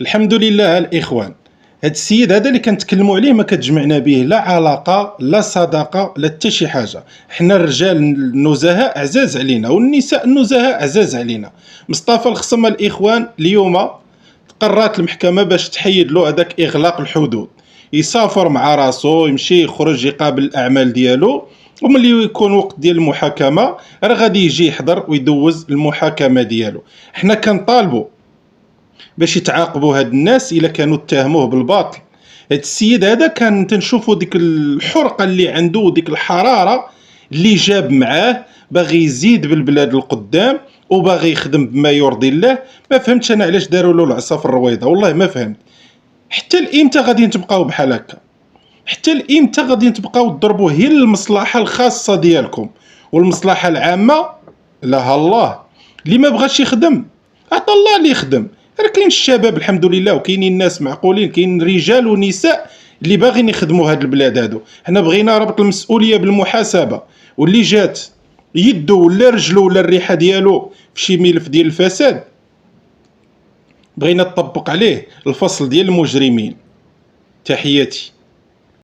الحمد لله الإخوان. هاد السيد هذا اللي كنتكلموا عليه ما كتجمعنا به لا علاقة لا صداقة لا حتى شي حاجة. حنا الرجال النزهاء عزاز علينا والنساء النزهاء عزاز علينا. مصطفى الخصم الإخوان اليوم قررت المحكمة باش تحيد له هذاك إغلاق الحدود، يسافر مع راسو يمشي يخرج يقابل الأعمال ديالو، وملي يكون وقت ديال المحاكمة راه غادي يجي يحضر ويدوز المحاكمة ديالو. حنا كنطالبوا باش يتعاقبوا هاد الناس الا كانوا اتهموه بالباطل. هاد السيد هذا كان تنشوفوا ديك الحرقه اللي عنده وديك الحراره اللي جاب معاه، باغي يزيد بالبلاد القدام وباغي يخدم بما يرضي الله. ما فهمتش انا علاش داروا له العصا في الرويضه، والله ما فهمت. حتى الامتى غادي تبقاو بحال هكا؟ حتى الامتى غادي تبقاو تضربوا هي المصلحه الخاصه ديالكم والمصلحه العامه؟ لا الله، اللي ما بغاش يخدم عطا الله اللي يخدم. راه كاين الشباب الحمد لله وكاينين ناس معقولين، كاين رجال ونساء اللي باغيين يخدموا هاد البلاد هادو. حنا بغينا ربط المسؤوليه بالمحاسبه، واللي جات يدو ولا رجلو ولا الريحه ديالو في شي ملف ديال الفساد بغينا تطبق عليه الفصل ديال المجرمين. تحياتي.